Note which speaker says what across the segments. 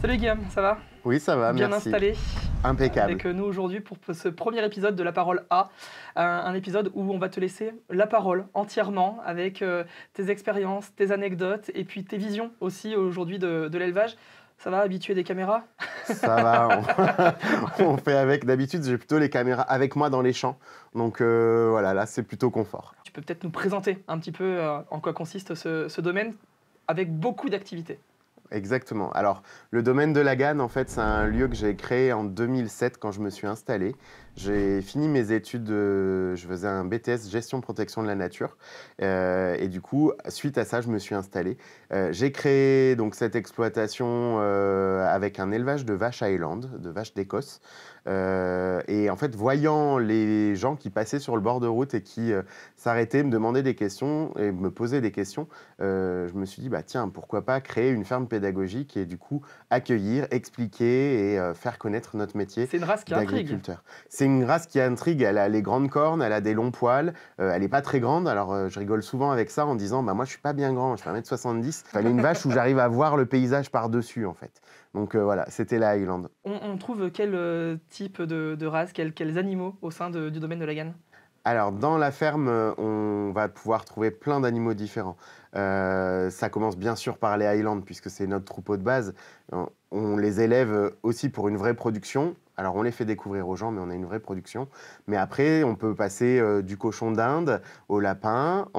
Speaker 1: Salut Guillaume, ça va?
Speaker 2: Oui, ça va,
Speaker 1: Bien
Speaker 2: merci.
Speaker 1: installé
Speaker 2: Impeccable.
Speaker 1: avec nous aujourd'hui pour ce premier épisode de La Parole A, un épisode où on va te laisser la parole entièrement avec tes expériences, tes anecdotes et puis tes visions aussi aujourd'hui de l'élevage. Ça va, habitué des caméras?
Speaker 2: Ça va, on fait avec. D'habitude, j'ai plutôt les caméras avec moi dans les champs. Donc voilà, là, c'est plutôt confort.
Speaker 1: Tu peux peut-être nous présenter un petit peu en quoi consiste ce domaine avec beaucoup d'activités.
Speaker 2: Exactement. Alors, le domaine de la Ganne, en fait, c'est un lieu que j'ai créé en 2007 quand je me suis installé. J'ai fini mes études, je faisais un BTS gestion protection de la nature. Et du coup, suite à ça, je me suis installé. J'ai créé donc cette exploitation avec un élevage de vaches Highland, de vaches d'Écosse. Et en fait, voyant les gens qui passaient sur le bord de route et qui s'arrêtaient, me demandaient des questions et me posaient des questions, je me suis dit, bah, tiens, pourquoi pas créer une ferme pédagogique et du coup accueillir, expliquer et faire connaître notre métier
Speaker 1: C'est une race qui intrigue.
Speaker 2: d'agriculteur. C'est une race qui intrigue, elle a les grandes cornes, elle a des longs poils, elle n'est pas très grande, alors je rigole souvent avec ça en disant, bah, moi je suis pas bien grand, je fais 1m70, il fallait une vache où j'arrive à voir le paysage par-dessus en fait. Donc voilà, c'était la Highland.
Speaker 1: On trouve quel type de race, quels animaux au sein du domaine de la Ganne?
Speaker 2: Alors, dans la ferme, on va pouvoir trouver plein d'animaux différents. Ça commence bien sûr par les Highlands, puisque c'est notre troupeau de base. On les élève aussi pour une vraie production. Alors, on les fait découvrir aux gens, mais on a une vraie production. Mais après, on peut passer du cochon d'Inde au lapin.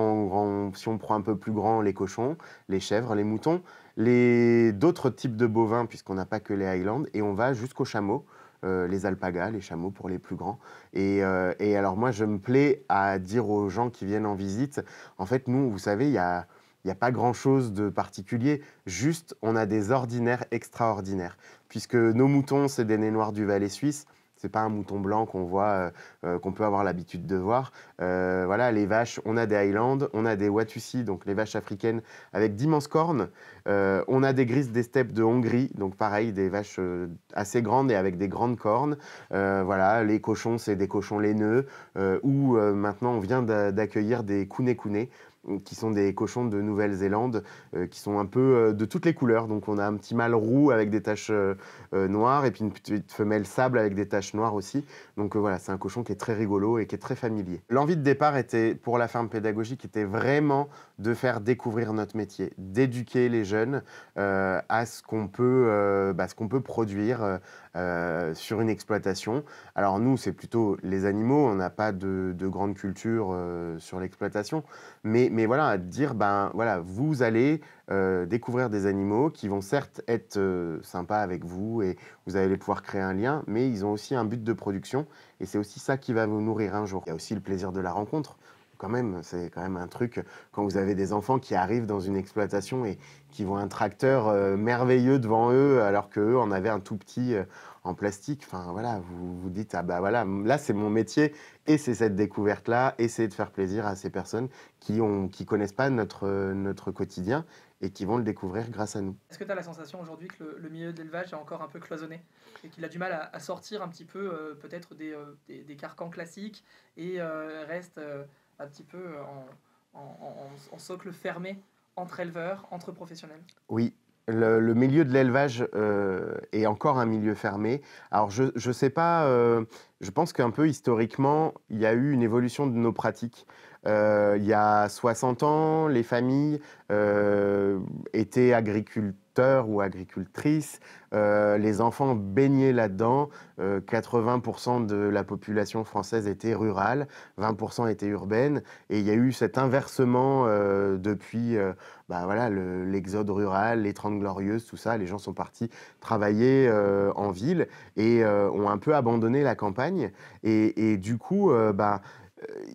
Speaker 2: Si on prend un peu plus grand, les cochons, les chèvres, les moutons, d'autres types de bovins, puisqu'on n'a pas que les Highlands. Et on va jusqu'aux chameaux. Les alpagas, les chameaux pour les plus grands. Et alors moi, je me plais à dire aux gens qui viennent en visite, en fait, nous, vous savez, il n'y a pas grand-chose de particulier, juste on a des ordinaires extraordinaires. Puisque nos moutons, c'est des nez noirs du Valais suisse, c'est pas un mouton blanc qu'on voit, qu'on peut avoir l'habitude de voir. Voilà, les vaches, on a des Highlands, on a des Watusi, donc les vaches africaines avec d'immenses cornes. On a des grises des steppes de Hongrie, donc pareil, des vaches assez grandes et avec des grandes cornes. Voilà, les cochons, c'est des cochons laineux, ou maintenant on vient d'accueillir des kune-kune, qui sont des cochons de Nouvelle-Zélande, qui sont un peu de toutes les couleurs. Donc on a un petit mâle roux avec des taches noires et puis une petite femelle sable avec des taches noires aussi. Donc voilà, c'est un cochon qui est très rigolo et qui est très familier. L'envie de départ était, pour la ferme pédagogique, était vraiment de faire découvrir notre métier, d'éduquer les jeunes à ce qu'on peut produire sur une exploitation. Alors nous, c'est plutôt les animaux, on n'a pas de grande culture sur l'exploitation, mais voilà, dire, ben voilà, vous allez découvrir des animaux qui vont certes être sympas avec vous et vous allez pouvoir créer un lien, mais ils ont aussi un but de production et c'est aussi ça qui va vous nourrir un jour. Il y a aussi le plaisir de la rencontre. Quand même, c'est quand même un truc, quand vous avez des enfants qui arrivent dans une exploitation et qui voient un tracteur merveilleux devant eux, alors qu'eux en avaient un tout petit en plastique. Enfin voilà, vous vous dites, ah bah voilà, là c'est mon métier et c'est cette découverte-là, essayer de faire plaisir à ces personnes qui connaissent pas notre quotidien et qui vont le découvrir grâce à nous.
Speaker 1: Est-ce que tu as la sensation aujourd'hui que le milieu de l'élevage est encore un peu cloisonné et qu'il a du mal à sortir un petit peu peut-être des carcans classiques et reste un petit peu en socle fermé entre éleveurs, entre professionnels?
Speaker 2: Oui, le milieu de l'élevage est encore un milieu fermé. Alors je sais pas, je pense qu'un peu historiquement, il y a eu une évolution de nos pratiques. Il y a 60 ans, les familles étaient agriculteurs ou agricultrices. Les enfants baignaient là-dedans. 80% de la population française était rurale, 20% était urbaine. Et il y a eu cet inversement depuis bah voilà, l'exode rural, les 30 glorieuses, tout ça. Les gens sont partis travailler en ville et ont un peu abandonné la campagne. Et du coup,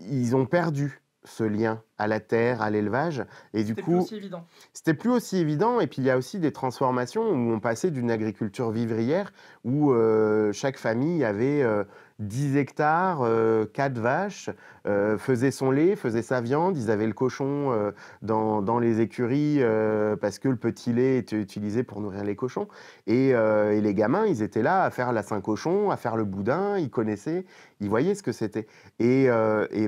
Speaker 2: ils ont perdu ce lien à la terre, à l'élevage. Et du
Speaker 1: C'était plus
Speaker 2: coup,
Speaker 1: aussi évident.
Speaker 2: c'était plus aussi évident. Et puis, il y a aussi des transformations où on passait d'une agriculture vivrière où chaque famille avait 10 hectares, 4 vaches, faisait son lait, faisait sa viande. Ils avaient le cochon dans les écuries parce que le petit lait était utilisé pour nourrir les cochons. Et les gamins, ils étaient là à faire la Saint-Cochon, à faire le boudin. Ils connaissaient, ils voyaient ce que c'était. Et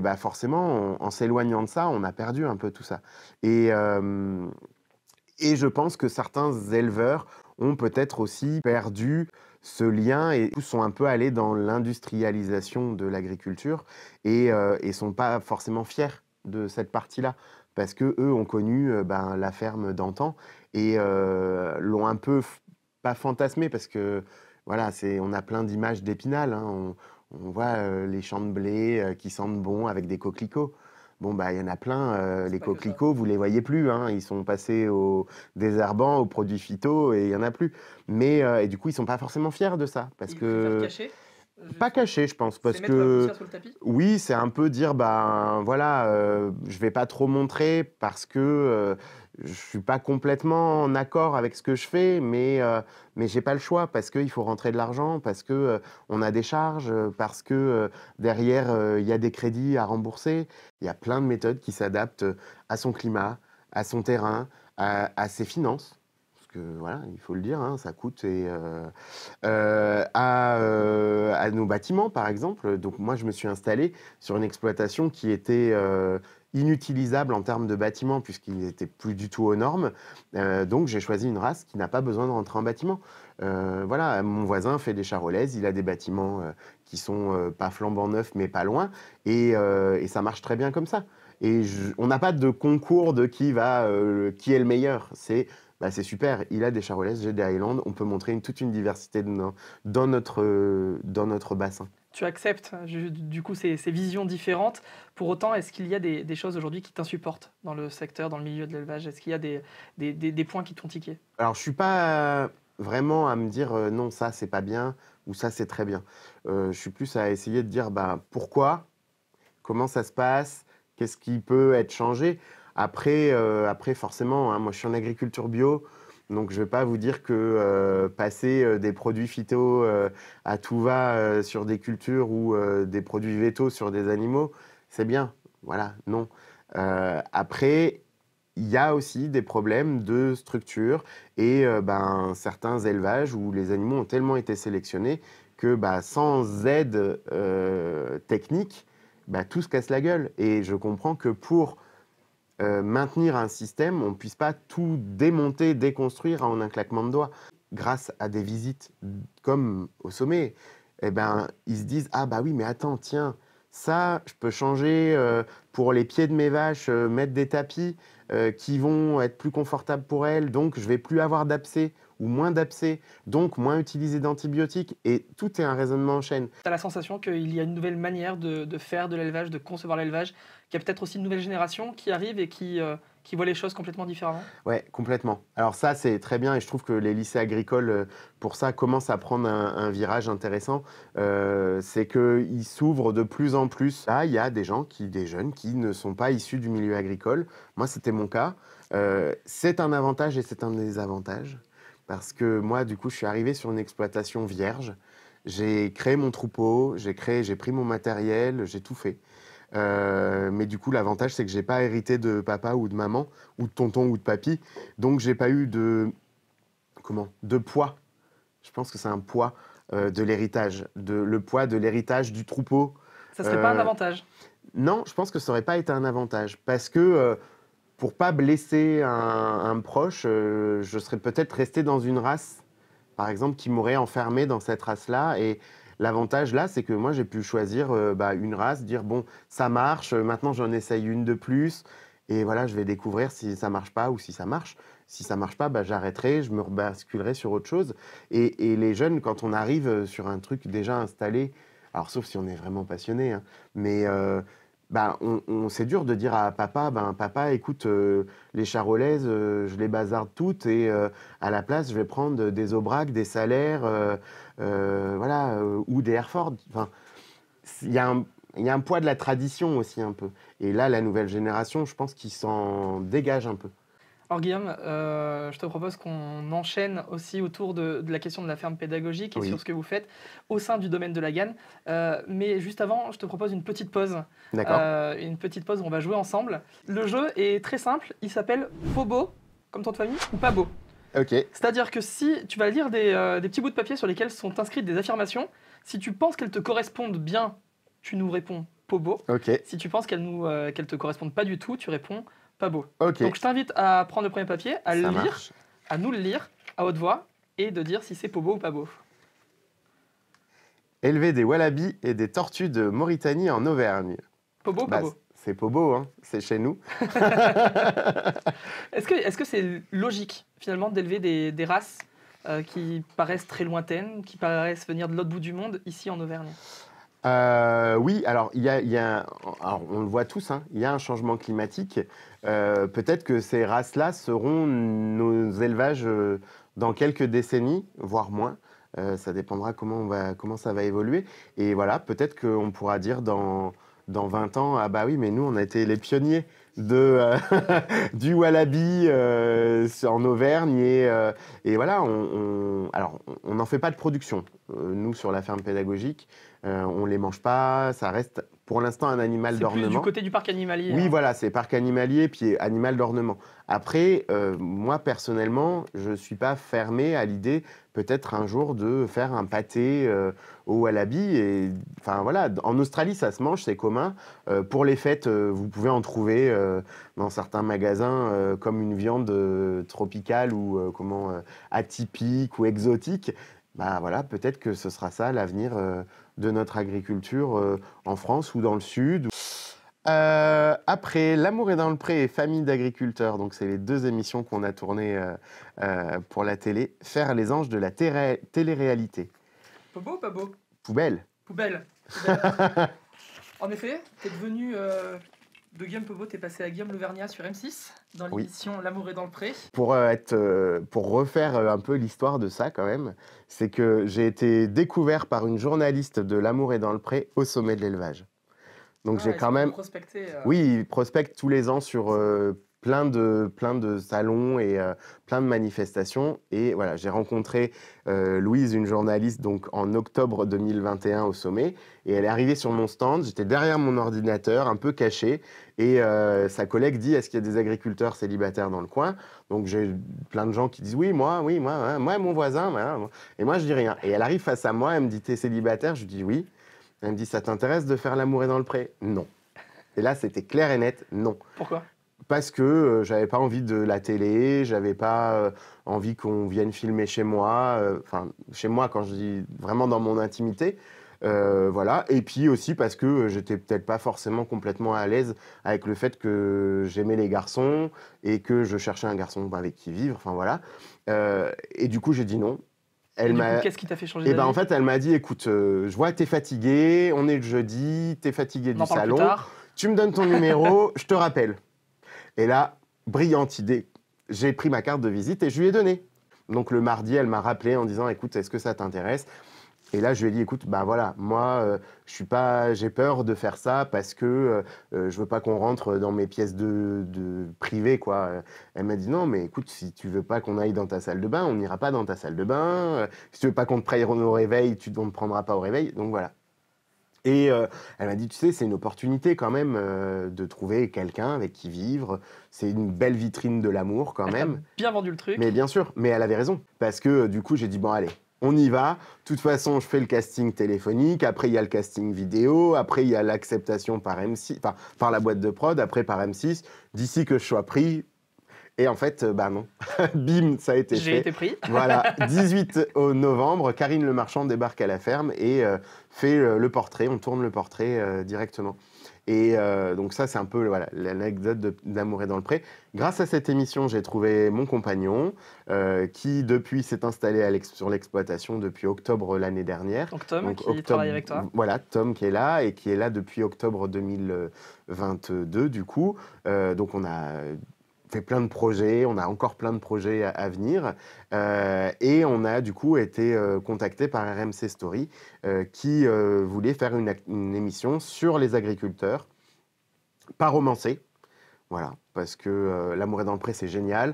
Speaker 2: bah forcément, en s'éloignant de ça, on a perdu un peu tout ça. Et je pense que certains éleveurs ont peut-être aussi perdu ce lien et sont un peu allés dans l'industrialisation de l'agriculture et sont pas forcément fiers de cette partie-là parce que eux ont connu la ferme d'antan et l'ont un peu pas fantasmé parce que voilà, on a plein d'images d'Épinal, hein. On voit les champs de blé qui sentent bon avec des coquelicots. Bon, bah, il y en a plein,
Speaker 1: C'est
Speaker 2: les
Speaker 1: pas que ça.
Speaker 2: coquelicots, vous les voyez plus, hein. Ils sont passés au désherbant, aux produits phyto, et il y en a plus. Mais, et du coup, ils sont pas forcément fiers de ça, parce
Speaker 1: Ils préfèrent
Speaker 2: que
Speaker 1: cacher,
Speaker 2: pas
Speaker 1: juste
Speaker 2: caché, je pense,
Speaker 1: c'est
Speaker 2: parce
Speaker 1: mettre la
Speaker 2: que
Speaker 1: poussière sous le tapis.
Speaker 2: oui, c'est un peu dire, ben voilà, je vais pas trop montrer parce que je suis pas complètement en accord avec ce que je fais, mais j'ai pas le choix parce qu'il faut rentrer de l'argent, parce que on a des charges, parce que derrière il y a des crédits à rembourser. Il y a plein de méthodes qui s'adaptent à son climat, à son terrain, à ses finances. Parce que voilà, il faut le dire, hein, ça coûte à nos bâtiments, par exemple. Donc moi, je me suis installé sur une exploitation qui était inutilisable en termes de bâtiments puisqu'il n'était plus du tout aux normes. Donc j'ai choisi une race qui n'a pas besoin de rentrer en bâtiment. Voilà, mon voisin fait des charolaises, il a des bâtiments qui sont pas flambant neufs mais pas loin et ça marche très bien comme ça. Et on n'a pas de concours de qui est le meilleur. C'est super, il a des charolaises, j'ai des Highlands, on peut montrer toute une diversité dans notre bassin.
Speaker 1: Tu acceptes du coup ces visions différentes. Pour autant, est-ce qu'il y a des choses aujourd'hui qui t'insupportent dans le secteur, dans le milieu de l'élevage? Est-ce qu'il y a des points qui t'ont tiqué?
Speaker 2: Alors, je suis pas vraiment à me dire non, ça c'est pas bien ou ça c'est très bien. Je suis plus à essayer de dire pourquoi, comment ça se passe, qu'est-ce qui peut être changé. Après forcément, hein, moi je suis en agriculture bio, donc je vais pas vous dire que passer des produits phyto à tout va sur des cultures ou des produits végétaux sur des animaux, c'est bien. Voilà, non. Après, il y a aussi des problèmes de structure et certains élevages où les animaux ont tellement été sélectionnés que sans aide technique, tout se casse la gueule. Et je comprends que pour maintenir un système, on ne puisse pas tout démonter, déconstruire en un claquement de doigts. Grâce à des visites comme au sommet, ils se disent ah bah oui mais attends tiens ça je peux changer pour les pieds de mes vaches, mettre des tapis qui vont être plus confortables pour elles, donc je vais plus avoir d'abcès ou moins d'abcès, donc moins utiliser d'antibiotiques et tout est un raisonnement en chaîne.
Speaker 1: Tu as la sensation qu'il y a une nouvelle manière de faire de l'élevage, de concevoir l'élevage, qu'il y a peut-être aussi une nouvelle génération qui arrive et qui voit les choses complètement différemment?
Speaker 2: Ouais, complètement. Alors ça, c'est très bien et je trouve que les lycées agricoles, pour ça, commencent à prendre un virage intéressant. C'est qu'ils s'ouvrent de plus en plus. Là, il y a des jeunes qui ne sont pas issus du milieu agricole. Moi, c'était mon cas. C'est un avantage et c'est un désavantage. Parce que moi, du coup, je suis arrivé sur une exploitation vierge. J'ai créé mon troupeau, j'ai pris mon matériel, j'ai tout fait. Mais du coup, l'avantage, c'est que j'ai pas hérité de papa ou de maman, ou de tonton ou de papy. Donc, j'ai pas eu de poids. Je pense que c'est un poids de l'héritage, le poids de l'héritage du troupeau.
Speaker 1: Ça serait pas un avantage?
Speaker 2: Non, je pense que ça aurait pas été un avantage. Parce que pour pas blesser un proche, je serais peut-être resté dans une race, par exemple, qui m'aurait enfermé dans cette race-là. Et l'avantage là, c'est que moi, j'ai pu choisir une race, dire bon, ça marche, maintenant j'en essaye une de plus. Et voilà, je vais découvrir si ça marche pas ou si ça marche. Si ça marche pas, j'arrêterai, je me rebasculerai sur autre chose. Et les jeunes, quand on arrive sur un truc déjà installé, alors sauf si on est vraiment passionné, hein, mais c'est dur de dire à papa, papa, écoute, les charolaises, je les bazarde toutes et à la place, je vais prendre des Aubrac, des Salaires, ou des Hereford. Enfin, il y a un poids de la tradition aussi un peu. Et là, la nouvelle génération, je pense qu'ils s'en dégagent un peu.
Speaker 1: Alors Guillaume, je te propose qu'on enchaîne aussi autour de la question de la ferme pédagogique et
Speaker 2: Oui.
Speaker 1: sur ce que vous faites au sein du domaine de la GAN. Mais juste avant, je te propose une petite pause.
Speaker 2: D'accord.
Speaker 1: Une petite pause où on va jouer ensemble. Le jeu est très simple, il s'appelle Pobo, comme ton de famille, ou Pabo.
Speaker 2: Ok.
Speaker 1: C'est-à-dire que si tu vas lire des petits bouts de papier sur lesquels sont inscrites des affirmations, si tu penses qu'elles te correspondent bien, tu nous réponds Pobo.
Speaker 2: Ok.
Speaker 1: Si tu penses qu'elles te correspondent pas du tout, tu réponds Pabo.
Speaker 2: Ok.
Speaker 1: Donc je t'invite à prendre le premier papier, à le
Speaker 2: Ça
Speaker 1: lire,
Speaker 2: marche.
Speaker 1: à nous le lire à haute voix et de dire si c'est beau ou pas beau.
Speaker 2: Élever des wallabies et des tortues de Mauritanie en Auvergne.
Speaker 1: Beau ou pas beau?
Speaker 2: C'est pas beau, hein, c'est chez nous.
Speaker 1: Est-ce que c'est logique, finalement, d'élever des races qui paraissent très lointaines, qui paraissent venir de l'autre bout du monde, ici en Auvergne?
Speaker 2: Oui, alors alors, on le voit tous, hein, il y a un changement climatique. Peut-être que ces races-là seront nos élevages dans quelques décennies, voire moins. Ça dépendra comment ça va évoluer. Et voilà, peut-être qu'on pourra dire dans 20 ans, ah bah oui, mais nous, on a été les pionniers du wallaby en Auvergne. Et voilà, alors, on n'en fait pas de production. Nous, sur la ferme pédagogique, on ne les mange pas. Ça reste pour l'instant un animal d'ornement.
Speaker 1: C'est plus du côté du parc animalier.
Speaker 2: Oui,
Speaker 1: hein.
Speaker 2: voilà, c'est parc animalier puis animal d'ornement. Après, moi, personnellement, je ne suis pas fermé à l'idée peut-être un jour de faire un pâté au wallaby. Et, enfin, voilà, en Australie, ça se mange, c'est commun. Pour les fêtes, vous pouvez en trouver dans certains magasins comme une viande tropicale ou atypique ou exotique. Bah voilà, peut-être que ce sera ça l'avenir de notre agriculture en France ou dans le sud. Après, L'amour est dans le pré et Famille d'agriculteurs, donc c'est les 2 émissions qu'on a tournées pour la télé. Faire les anges de la télé-réalité.
Speaker 1: Pas beau ou pas beau?
Speaker 2: Poubelle.
Speaker 1: Poubelle. En effet, t'es devenu de Guillaume Pebeau, t'es passé à Guillaume Lauvergnat sur M6 dans l'émission L'amour est dans le pré.
Speaker 2: Pour refaire un peu l'histoire de ça quand même, c'est que j'ai été découvert par une journaliste de L'amour est dans le pré au sommet de l'élevage. Donc j'ai quand même...
Speaker 1: prospecté.
Speaker 2: Oui, ils prospectent tous les ans sur plein de salons et plein de manifestations. Et voilà, j'ai rencontré Louise, une journaliste, donc en octobre 2021 au sommet. Et elle est arrivée sur mon stand. J'étais derrière mon ordinateur, un peu caché. Et sa collègue dit, est-ce qu'il y a des agriculteurs célibataires dans le coin? Donc j'ai plein de gens qui disent, oui, moi, mon voisin. Voilà. Et moi, je dis rien. Et elle arrive face à moi, elle me dit, t'es célibataire? Je dis oui. Elle me dit, ça t'intéresse de faire l'amour est dans le pré? Non. Et là, c'était clair et net, non.
Speaker 1: Pourquoi?
Speaker 2: Parce que j'avais pas envie de la télé, j'avais pas envie qu'on vienne filmer chez moi, enfin chez moi quand je dis vraiment dans mon intimité, voilà. Et puis aussi parce que j'étais peut-être pas forcément complètement à l'aise avec le fait que j'aimais les garçons et que je cherchais un garçon avec qui vivre, enfin voilà. Et du coup j'ai dit non.
Speaker 1: Qu'est-ce qui t'a fait changer d'avis?
Speaker 2: En fait, elle m'a dit, écoute, je vois que t'es fatigué, on est le jeudi, t'es fatigué du salon, tu me donnes ton numéro, je te rappelle. Et là, brillante idée, j'ai pris ma carte de visite et je lui ai donné. Donc le mardi, elle m'a rappelé en disant, écoute, est-ce que ça t'intéresse? Et là, je lui ai dit, écoute, bah voilà, moi, j'ai peur de faire ça parce que je veux pas qu'on rentre dans mes pièces de privées, quoi. Elle m'a dit, non, mais écoute, si tu veux pas qu'on aille dans ta salle de bain, on n'ira pas dans ta salle de bain. Si tu veux pas qu'on te prenne au réveil, on ne prendra pas au réveil. Donc voilà. Et elle m'a dit, tu sais, c'est une opportunité quand même de trouver quelqu'un avec qui vivre. C'est une belle vitrine de l'amour quand même.
Speaker 1: Elle t'a bien vendu le truc.
Speaker 2: Mais bien sûr, mais elle avait raison. Parce que du coup, j'ai dit, bon, allez. On y va. De toute façon, je fais le casting téléphonique. Après, il y a le casting vidéo. Après, il y a l'acceptation par M6, par la boîte de prod. Après, par M6. D'ici que je sois pris. Et en fait, bah non. Bim, ça a été fait.
Speaker 1: J'ai été pris.
Speaker 2: Voilà. 18 novembre, Karine Le Marchand débarque à la ferme et fait le portrait. On tourne le portrait directement. Et donc ça, c'est un peu voilà, l'anecdote d'Amour est dans le pré. Grâce à cette émission, j'ai trouvé mon compagnon qui, depuis, s'est installé sur l'exploitation depuis octobre l'année dernière.
Speaker 1: Donc Tom, qui travaille avec toi.
Speaker 2: Voilà, Tom qui est là et qui est là depuis octobre 2022, du coup. Donc on a fait plein de projets, on a encore plein de projets à venir. Et on a du coup été contacté par RMC Story qui voulait faire une émission sur les agriculteurs, pas romancée, voilà, parce que L'amour est dans le pré, c'est génial,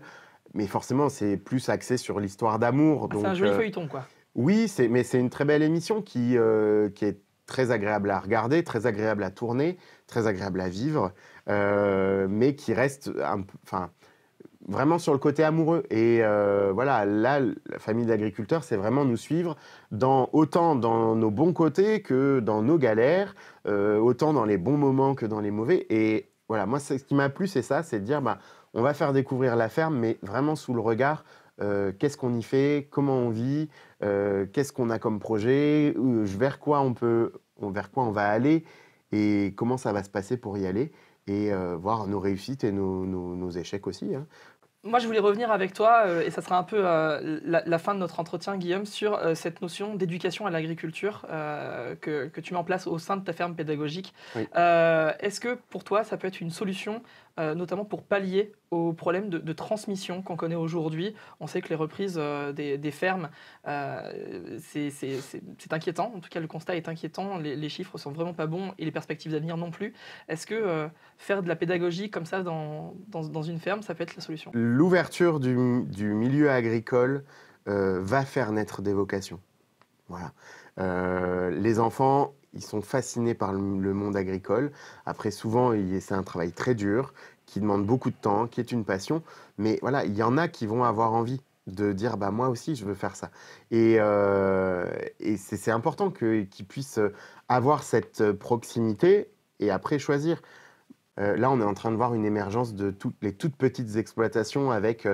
Speaker 2: mais forcément c'est plus axé sur l'histoire d'amour.
Speaker 1: C'est un joli feuilleton, quoi.
Speaker 2: Oui, mais c'est une très belle émission qui est très agréable à regarder, très agréable à tourner, très agréable à vivre, mais qui reste vraiment sur le côté amoureux. Et voilà, là, la famille d'agriculteurs, c'est vraiment nous suivre autant dans nos bons côtés que dans nos galères, autant dans les bons moments que dans les mauvais. Et voilà, moi, ce qui m'a plu, c'est ça, c'est de dire, bah, on va faire découvrir la ferme, mais vraiment sous le regard qu'est-ce qu'on y fait, comment on vit, qu'est-ce qu'on a comme projet, vers quoi on va aller et comment ça va se passer pour y aller et voir nos réussites et nos échecs aussi, hein.
Speaker 1: Moi, je voulais revenir avec toi, et ça sera un peu la fin de notre entretien, Guillaume, sur cette notion d'éducation à l'agriculture que tu mets en place au sein de ta ferme pédagogique.
Speaker 2: Oui.
Speaker 1: Est-ce que pour toi, ça peut être une solution, notamment pour pallier aux problèmes de transmission qu'on connaît aujourd'hui? On sait que les reprises des fermes, c'est inquiétant. En tout cas, le constat est inquiétant. Les chiffres sont vraiment pas bons et les perspectives d'avenir non plus. Est-ce que faire de la pédagogie comme ça dans une ferme, ça peut être la solution?
Speaker 2: L'ouverture du milieu agricole va faire naître des vocations. Voilà. Les enfants, ils sont fascinés par le monde agricole. Après, souvent, c'est un travail très dur, qui demande beaucoup de temps, qui est une passion. Mais voilà, il y en a qui vont avoir envie de dire, bah, moi aussi, je veux faire ça. Et c'est important qu'ils puissent avoir cette proximité et après choisir. Là, on est en train de voir une émergence de les toutes petites exploitations avec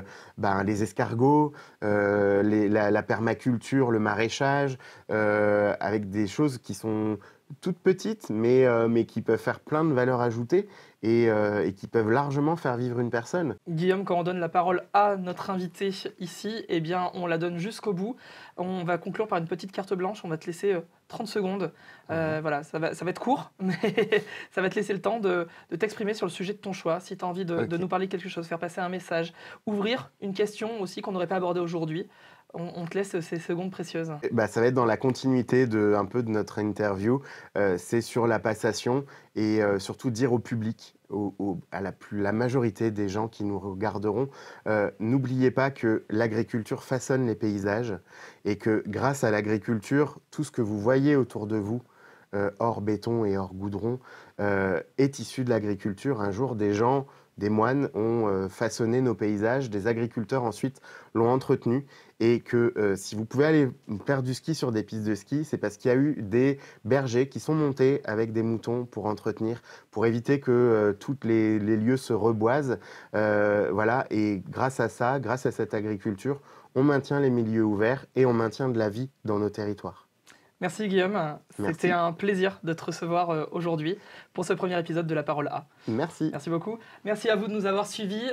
Speaker 2: les escargots, la permaculture, le maraîchage, avec des choses qui sont toutes petites, mais qui peuvent faire plein de valeur ajoutée et qui peuvent largement faire vivre une personne.
Speaker 1: Guillaume, quand on donne la parole à notre invité ici, eh bien, on la donne jusqu'au bout. On va conclure par une petite carte blanche. On va te laisser 30 secondes. Voilà, ça va être court, mais ça va te laisser le temps de t'exprimer sur le sujet de ton choix. Si tu as envie de nous parler de quelque chose, faire passer un message, ouvrir une question aussi qu'on n'aurait pas abordée aujourd'hui, on te laisse ces secondes précieuses.
Speaker 2: Ça va être dans la continuité un peu de notre interview. C'est sur la passation et surtout dire au public, à la majorité des gens qui nous regarderont, n'oubliez pas que l'agriculture façonne les paysages et que grâce à l'agriculture, tout ce que vous voyez autour de vous, hors béton et hors goudron, est issu de l'agriculture. Un jour, des moines ont façonné nos paysages, des agriculteurs ensuite l'ont entretenu et que si vous pouvez aller faire du ski sur des pistes de ski, c'est parce qu'il y a eu des bergers qui sont montés avec des moutons pour entretenir, pour éviter que tous les lieux se reboisent. Voilà, et grâce à ça, grâce à cette agriculture, on maintient les milieux ouverts et on maintient de la vie dans nos territoires.
Speaker 1: Merci Guillaume,
Speaker 2: Merci.
Speaker 1: c'était un plaisir de te recevoir aujourd'hui pour ce premier épisode de La Parole A.
Speaker 2: Merci.
Speaker 1: Merci beaucoup. Merci à vous de nous avoir suivis.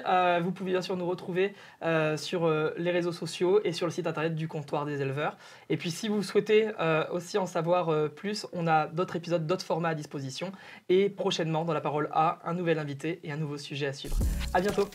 Speaker 1: Vous pouvez bien sûr nous retrouver sur les réseaux sociaux et sur le site internet du Comptoir des éleveurs. Et puis si vous souhaitez aussi en savoir plus, on a d'autres épisodes, d'autres formats à disposition. Et prochainement dans La Parole A, un nouvel invité et un nouveau sujet à suivre. À bientôt.